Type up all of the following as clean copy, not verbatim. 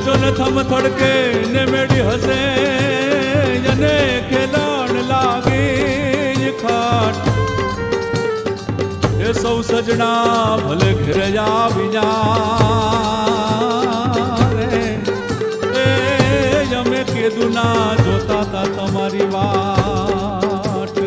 જો ને થમ થડકે ને મેળી હસે અને ખેલાણ લાગે ખાટ એ સૌ સજણા ભલે ઘેર આવી રે એ અમે કીધું ના જોતા તા તમારી વાટ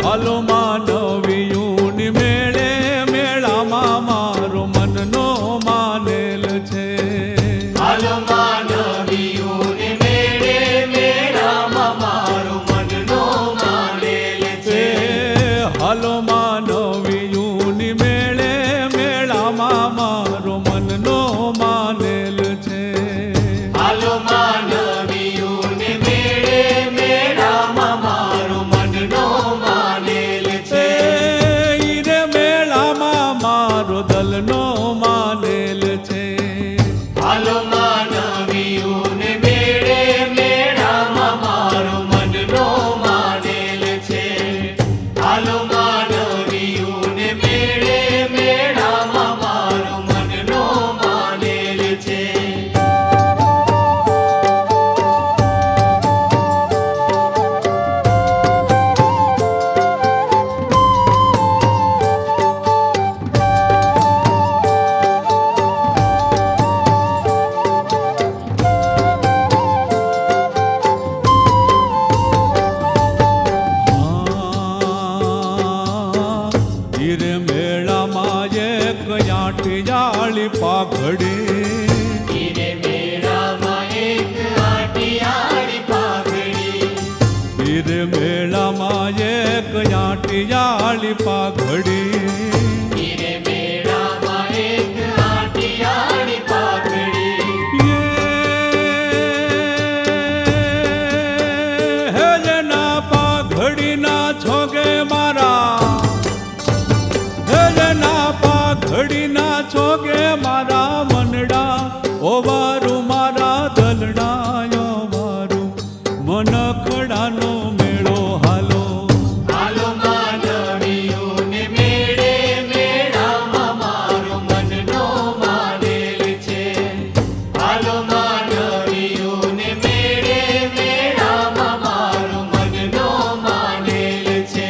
હાલો માનવીયું ની મેળે મેળામાં મારો મનનો માનેલ છે હાલો માનવીયું ની મેળે મેળામાં મારો મનનો માનેલ છે હાલો માનવીયું ની મેળે મેળામાં મારો મનનો માનેલ છે હાલો માનવીયું ની મેળે મેળામાં મારો મનનો માનેલ છે ઈરે મેળામાં મારો દલનો માનેલ છે હાલો માનવીયું ને મેળે મેળામાં મારો મનનો માનેલ છે હાલો માનવીયું ને મેળે મેળામાં મારો મનનો માનેલ છે ઈરે મેળામાં એક યાળી પાઘડી ઈરે મેળામાં એક આટિયાળી પાઘડી ઈરે મેળામાં એક યાળી પાઘડી ઈરે મેળામાં એક આટિયાળી પાઘડી હેજના પાઘડીના છોગે મારા હેજના પાઘડીના છોગે મારા મનડા ઓવારું મારા દલડા ઓવારું મનખડાનો મેળો હાલો હાલો માનવીયું ને મેળે મેળામાં મારો મનનો માનેલ છે હાલો માનવીયું ને મેળે મેળામાં મારો મનનો માનેલ છે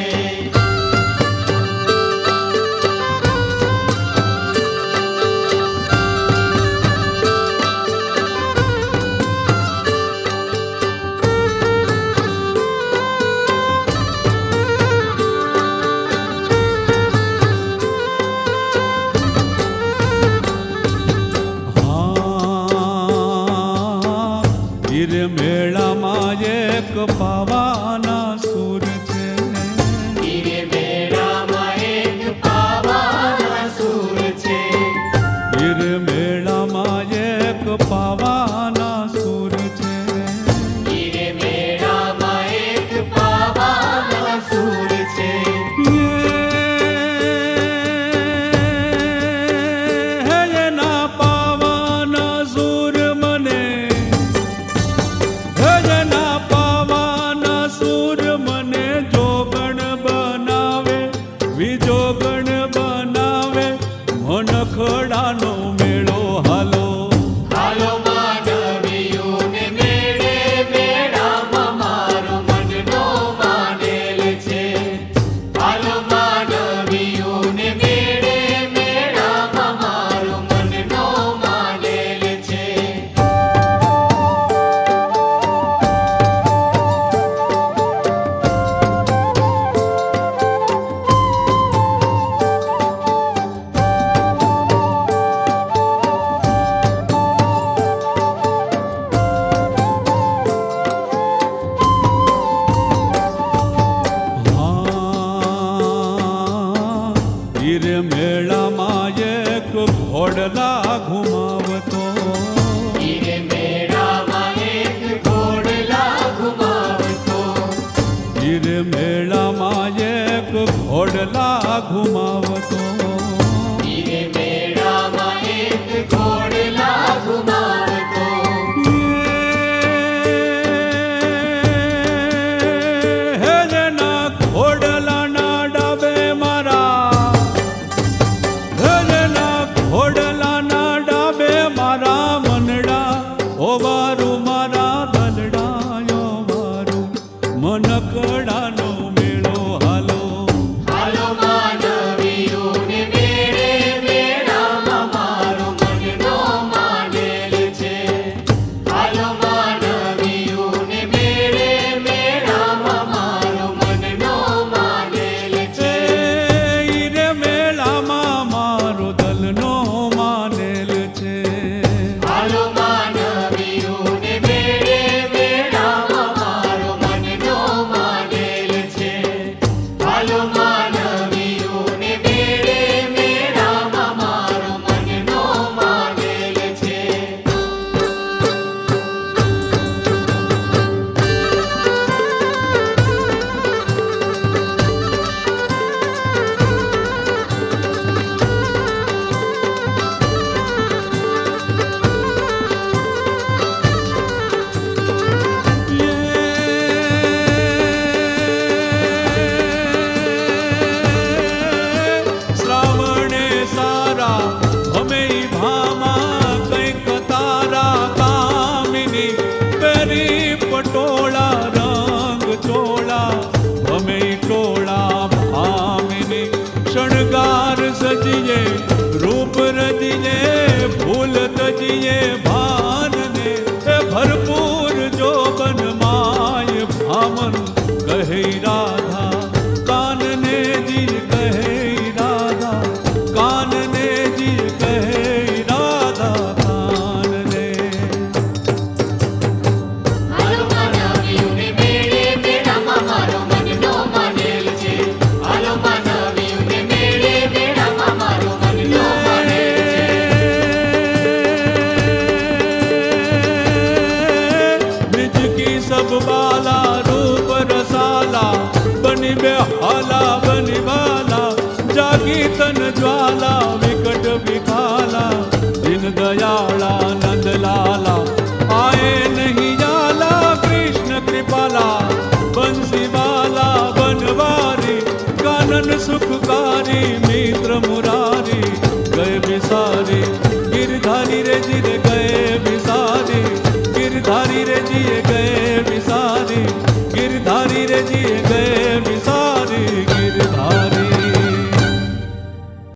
ઈરે મેળામાં એક પાવાના સુર છે ઈરે મેળામાં એક પાવાના સૂર છે ઈરે મેળામાં એક પાવાના સુર છે ઈરે મેળામાં એક પાવાના સૂર છે હેજના પાવાના સુર મને હેજના પાવાના સુર મને જોગણ બનાવે વિજોગણ બનાવે મનખડાનો મેળો હાલો હાલો માનવીયું રજીએ રૂપ રજીએ ફૂલ તજીએ ભાન ને એ ભરપૂર જો બન માય ભામન કહે રાધા કાનને જી કહે રાધા કાનને જી કહે રાધા કાનને હાલો માનવીઓને મેળે મેળામાં મારો મનનો માનેલ છે હાલો માનવીઓને મેળે મેળામાં મારો મનનો માનેલ છે ब्रिज की सब बाला रूप रसाला बनी बेहाला बनी बाला जागी तन ज्वाला विकट विकाला दिन दयाला नंद लाला आए नहीं जाला कृष्ण कृपाला बंसी बाला बनवारी कानन सुखकारी मित्र मुरारी